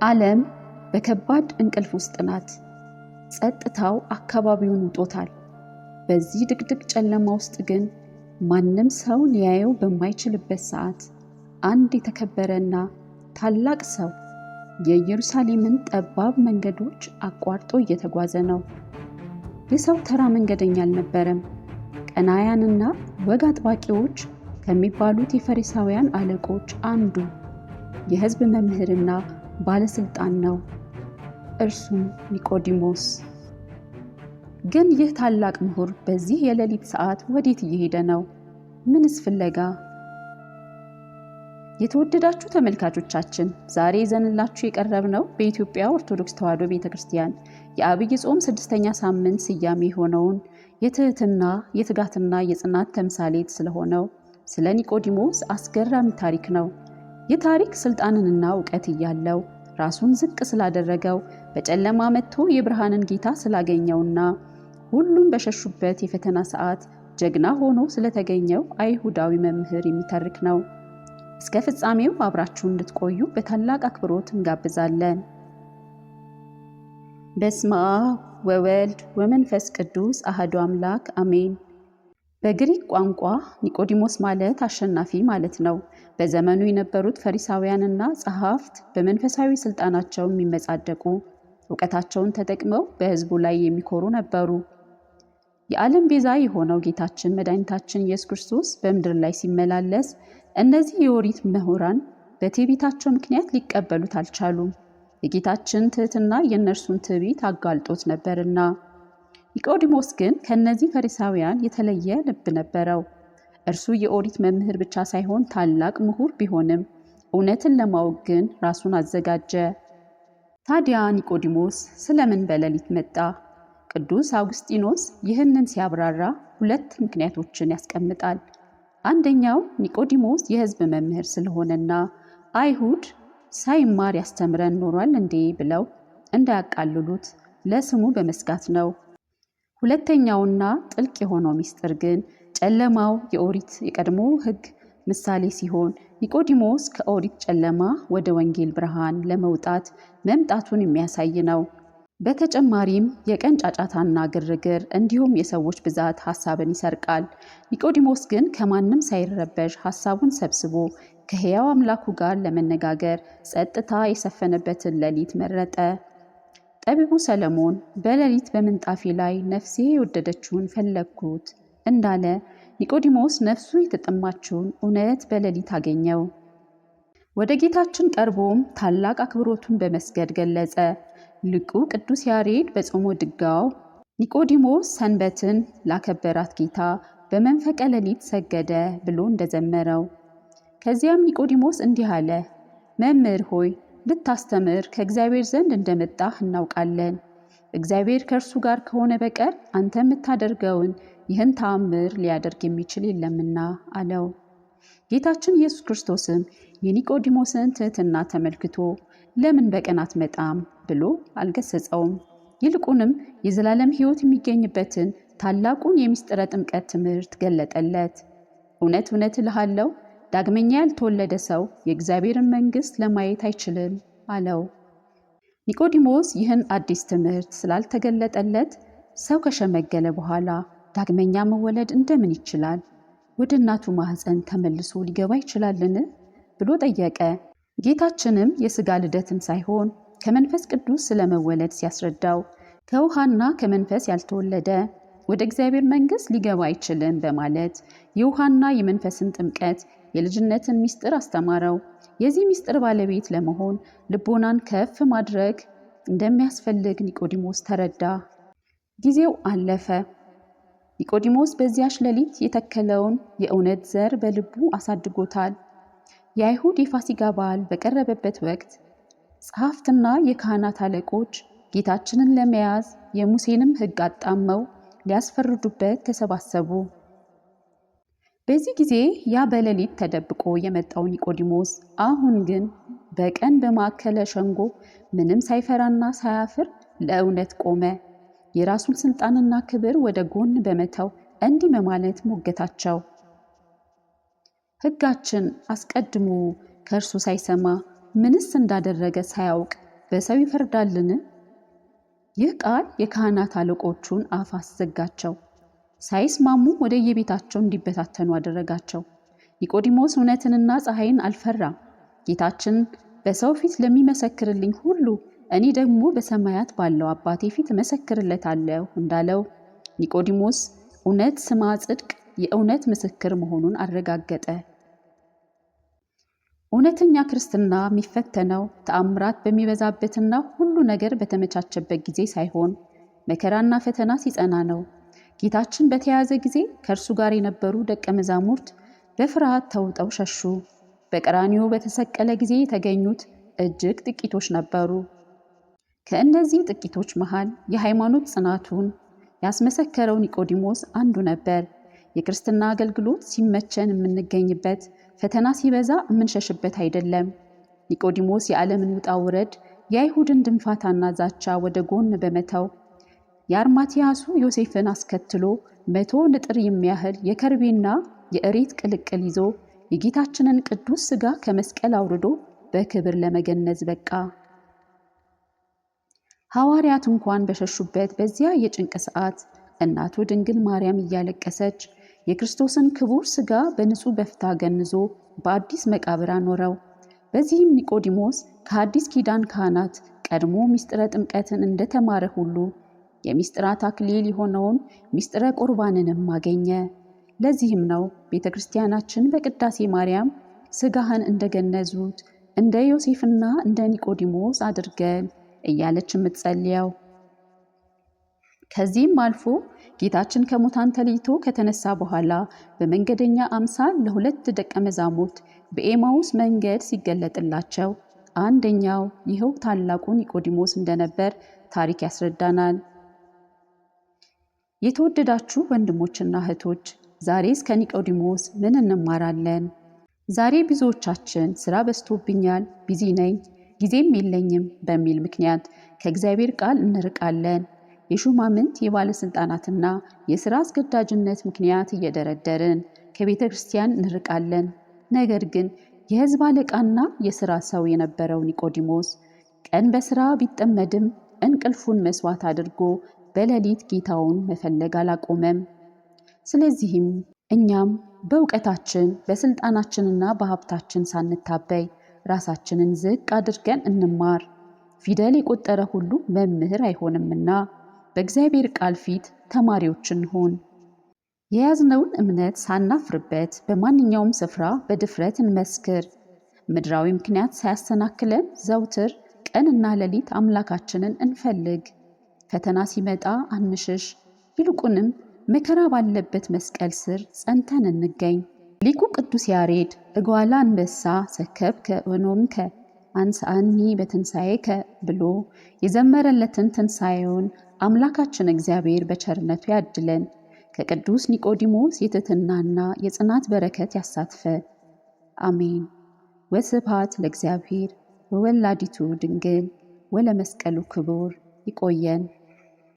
ዓለም በከባድ እንቅልፍ ውስጥ ናት። ጸጥታው አካባቢውን ውጦታል። በዚህ ድቅድቅ ጨለማ ውስጥ ግን ማንም ሰው ሊያየው በማይችልበት ሰዓት አንድ የተከበረና ታላቅ ሰው የኢየሩሳሌምን ጠባብ መንገዶች አቋርጦ እየተጓዘ ነው። ይህ ሰው ተራ መንገደኛ አልነበረም። ቀናያንና ወግ አጥባቂዎች ከሚባሉት የፈሪሳውያን አለቆች አንዱ የሕዝብ መምህርና ባለስልጣን ነው። እርሱም ኒቆዲሞስ። ግን ይህ ታላቅ ምሁር በዚህ የሌሊት ሰዓት ወዴት እየሄደ ነው? ምንስ ፍለጋ? የተወደዳችሁ ተመልካቾቻችን፣ ዛሬ ይዘንላችሁ የቀረብነው በኢትዮጵያ ኦርቶዶክስ ተዋሕዶ ቤተክርስቲያን የዐቢይ ጾም 6ኛ ሳምንት ስያሜ የሆነውን የትህትና የትጋትና የጽናት ተምሳሌት ስለሆነው ስለ ኒቆዲሞስ አስገራሚ ታሪክ ነው። ይህ ታሪክ ስልጣንንና እውቀት እያለው ራሱን ዝቅ ስላደረገው በጨለማ መጥቶ የብርሃንን ጌታ ስላገኘውና ሁሉም በሸሹበት የፈተና ሰዓት ጀግና ሆኖ ስለተገኘው አይሁዳዊ መምህር የሚተርክ ነው። እስከ ፍጻሜው አብራችሁን እንድትቆዩ በታላቅ አክብሮት እንጋብዛለን። በስመ አብ ወወልድ ወመንፈስ ቅዱስ አሐዱ አምላክ አሜን። በግሪክ ቋንቋ ኒቆዲሞስ ማለት አሸናፊ ማለት ነው። በዘመኑ የነበሩት ፈሪሳውያንና ጸሐፍት በመንፈሳዊ ስልጣናቸው የሚመጻደቁ፣ እውቀታቸውን ተጠቅመው በሕዝቡ ላይ የሚኮሩ ነበሩ። የዓለም ቤዛ የሆነው ጌታችን መድኃኒታችን ኢየሱስ ክርስቶስ በምድር ላይ ሲመላለስ እነዚህ የኦሪት ምሁራን በትዕቢታቸው ምክንያት ሊቀበሉት አልቻሉም። የጌታችን ትህትና የእነርሱን ትዕቢት አጋልጦት ነበርና። ኒቆዲሞስ ግን ከእነዚህ ፈሪሳውያን የተለየ ልብ ነበረው። እርሱ የኦሪት መምህር ብቻ ሳይሆን ታላቅ ምሁር ቢሆንም እውነትን ለማወቅ ግን ራሱን አዘጋጀ። ታዲያ ኒቆዲሞስ ስለምን በሌሊት መጣ? ቅዱስ አውግስጢኖስ ይህንን ሲያብራራ ሁለት ምክንያቶችን ያስቀምጣል። አንደኛው ኒቆዲሞስ የሕዝብ መምህር ስለሆነና አይሁድ ሳይማር ያስተምረን ኖሯል እንዴ ብለው እንዳያቃልሉት ለስሙ በመስጋት ነው። ሁለተኛውና ጥልቅ የሆነው ምስጢር ግን ጨለማው የኦሪት የቀድሞ ሕግ ምሳሌ ሲሆን ኒቆዲሞስ ከኦሪት ጨለማ ወደ ወንጌል ብርሃን ለመውጣት መምጣቱን የሚያሳይ ነው። በተጨማሪም የቀን ጫጫታና ግርግር እንዲሁም የሰዎች ብዛት ሐሳብን ይሰርቃል። ኒቆዲሞስ ግን ከማንም ሳይረበሽ ሐሳቡን ሰብስቦ ከሕያው አምላኩ ጋር ለመነጋገር ጸጥታ የሰፈነበትን ሌሊት መረጠ። ጠቢቡ ሰለሞን በሌሊት በምንጣፌ ላይ ነፍሴ የወደደችውን ፈለግኩት እንዳለ ኒቆዲሞስ ነፍሱ የተጠማችውን እውነት በሌሊት አገኘው። ወደ ጌታችን ቀርቦም ታላቅ አክብሮቱን በመስገድ ገለጸ። ሊቁ ቅዱስ ያሬድ በጾመ ድጓው ኒቆዲሞስ ሰንበትን ላከበራት ጌታ በመንፈቀ ሌሊት ሰገደ ብሎ እንደዘመረው። ከዚያም ኒቆዲሞስ እንዲህ አለ፣ መምህር ሆይ ልታስተምር ከእግዚአብሔር ዘንድ እንደመጣህ እናውቃለን። እግዚአብሔር ከእርሱ ጋር ከሆነ በቀር አንተ የምታደርገውን ይህን ተአምር ሊያደርግ የሚችል የለምና አለው። ጌታችን ኢየሱስ ክርስቶስም የኒቆዲሞስን ትህትና ተመልክቶ ለምን በቀን አትመጣም ብሎ አልገሰጸውም። ይልቁንም የዘላለም ሕይወት የሚገኝበትን ታላቁን የምስጢረ ጥምቀት ትምህርት ገለጠለት። እውነት እውነት እልሃለሁ ዳግመኛ ያልተወለደ ሰው የእግዚአብሔርን መንግሥት ለማየት አይችልም አለው። ኒቆዲሞስ ይህን አዲስ ትምህርት ስላልተገለጠለት ሰው ከሸመገለ በኋላ ዳግመኛ መወለድ እንደምን ይችላል? ወደ እናቱ ማኅፀን ተመልሶ ሊገባ ይችላልን? ብሎ ጠየቀ። ጌታችንም የሥጋ ልደትን ሳይሆን ከመንፈስ ቅዱስ ስለመወለድ ሲያስረዳው ከውሃና ከመንፈስ ያልተወለደ ወደ እግዚአብሔር መንግሥት ሊገባ አይችልም በማለት የውሃና የመንፈስን ጥምቀት የልጅነትን ምስጢር አስተማረው። የዚህ ምስጢር ባለቤት ለመሆን ልቦናን ከፍ ማድረግ እንደሚያስፈልግ ኒቆዲሞስ ተረዳ። ጊዜው አለፈ። ኒቆዲሞስ በዚያች ሌሊት የተከለውን የእውነት ዘር በልቡ አሳድጎታል። የአይሁድ የፋሲጋ በዓል በቀረበበት ወቅት ጸሐፍትና የካህናት አለቆች ጌታችንን ለመያዝ የሙሴንም ሕግ አጣመው ሊያስፈርዱበት ተሰባሰቡ። በዚህ ጊዜ ያ በሌሊት ተደብቆ የመጣው ኒቆዲሞስ አሁን ግን በቀን በማዕከለ ሸንጎ ምንም ሳይፈራና ሳያፍር ለእውነት ቆመ። የራሱን ስልጣንና ክብር ወደ ጎን በመተው እንዲህ በማለት ሞገታቸው። ሕጋችን አስቀድሞ ከእርሱ ሳይሰማ ምንስ እንዳደረገ ሳያውቅ በሰው ይፈርዳልን? ይህ ቃል የካህናት አለቆቹን አፍ አስዘጋቸው። ሳይስማሙ ወደ የቤታቸው እንዲበታተኑ አደረጋቸው። ኒቆዲሞስ እውነትንና ፀሐይን አልፈራም። ጌታችን በሰው ፊት ለሚመሰክርልኝ ሁሉ እኔ ደግሞ በሰማያት ባለው አባቴ ፊት እመሰክርለታለሁ እንዳለው ኒቆዲሞስ እውነት ስማ ጽድቅ የእውነት ምስክር መሆኑን አረጋገጠ። እውነተኛ ክርስትና የሚፈተነው ተአምራት በሚበዛበትና ሁሉ ነገር በተመቻቸበት ጊዜ ሳይሆን መከራና ፈተና ሲጸና ነው። ጌታችን በተያዘ ጊዜ ከእርሱ ጋር የነበሩ ደቀ መዛሙርት በፍርሃት ተውጠው ሸሹ። በቀራንዮ በተሰቀለ ጊዜ የተገኙት እጅግ ጥቂቶች ነበሩ። ከእነዚህ ጥቂቶች መሃል የሃይማኖት ጽናቱን ያስመሰከረው ኒቆዲሞስ አንዱ ነበር። የክርስትና አገልግሎት ሲመቸን የምንገኝበት፣ ፈተና ሲበዛ የምንሸሽበት አይደለም። ኒቆዲሞስ የዓለምን ውጣ ውረድ፣ የአይሁድን ድንፋታና ዛቻ ወደ ጎን በመተው የአርማትያሱ ዮሴፍን አስከትሎ 100 ንጥር የሚያህል የከርቤና የእሬት ቅልቅል ይዞ የጌታችንን ቅዱስ ሥጋ ከመስቀል አውርዶ በክብር ለመገነዝ በቃ። ሐዋርያት እንኳን በሸሹበት በዚያ የጭንቅ ሰዓት እናቱ ድንግል ማርያም እያለቀሰች የክርስቶስን ክቡር ሥጋ በንጹሕ በፍታ ገንዞ በአዲስ መቃብር አኖረው። በዚህም ኒቆዲሞስ ከአዲስ ኪዳን ካህናት ቀድሞ ምስጢረ ጥምቀትን እንደተማረ ሁሉ የምስጢራት አክሊል የሆነውን ምስጢረ ቁርባንንም አገኘ። ለዚህም ነው ቤተ ክርስቲያናችን በቅዳሴ ማርያም ሥጋህን እንደገነዙት እንደ ዮሴፍና እንደ ኒቆዲሞስ አድርገን እያለች የምትጸልየው። ከዚህም አልፎ ጌታችን ከሙታን ተለይቶ ከተነሳ በኋላ በመንገደኛ አምሳል ለሁለት ደቀ መዛሙርት በኤማውስ መንገድ ሲገለጥላቸው አንደኛው ይኸው ታላቁ ኒቆዲሞስ እንደነበር ታሪክ ያስረዳናል። የተወደዳችሁ ወንድሞችና እህቶች ዛሬስ ከኒቆዲሞስ ምን እንማራለን? ዛሬ ብዙዎቻችን ስራ በዝቶብኛል፣ ቢዚ ነኝ፣ ጊዜም የለኝም በሚል ምክንያት ከእግዚአብሔር ቃል እንርቃለን። የሹማምንት የባለስልጣናትና የሥራ አስገዳጅነት ምክንያት እየደረደርን ከቤተ ክርስቲያን እንርቃለን። ነገር ግን የሕዝብ አለቃና የሥራ ሰው የነበረው ኒቆዲሞስ ቀን በሥራ ቢጠመድም እንቅልፉን መስዋዕት አድርጎ በሌሊት ጌታውን መፈለግ አላቆመም። ስለዚህም እኛም በእውቀታችን በስልጣናችንና በሀብታችን ሳንታበይ ራሳችንን ዝቅ አድርገን እንማር። ፊደል የቆጠረ ሁሉ መምህር አይሆንምና በእግዚአብሔር ቃል ፊት ተማሪዎች እንሆን። የያዝነውን እምነት ሳናፍርበት በማንኛውም ስፍራ በድፍረት እንመስክር። ምድራዊ ምክንያት ሳያሰናክለን ዘውትር ቀንና ሌሊት አምላካችንን እንፈልግ። ፈተና ሲመጣ አንሽሽ፣ ይልቁንም መከራ ባለበት መስቀል ስር ጸንተን እንገኝ። ሊቁ ቅዱስ ያሬድ እጓለ አንበሳ ሰከብከ ወኖምከ አንሳአኒ በትንሣኤከ ብሎ የዘመረለትን ትንሣኤውን አምላካችን እግዚአብሔር በቸርነቱ ያድለን። ከቅዱስ ኒቆዲሞስ የትሕትናና የጽናት በረከት ያሳትፈን። አሜን። ወስብሐት ለእግዚአብሔር ወወላዲቱ ድንግል ወለመስቀሉ ክቡር። ይቆየን።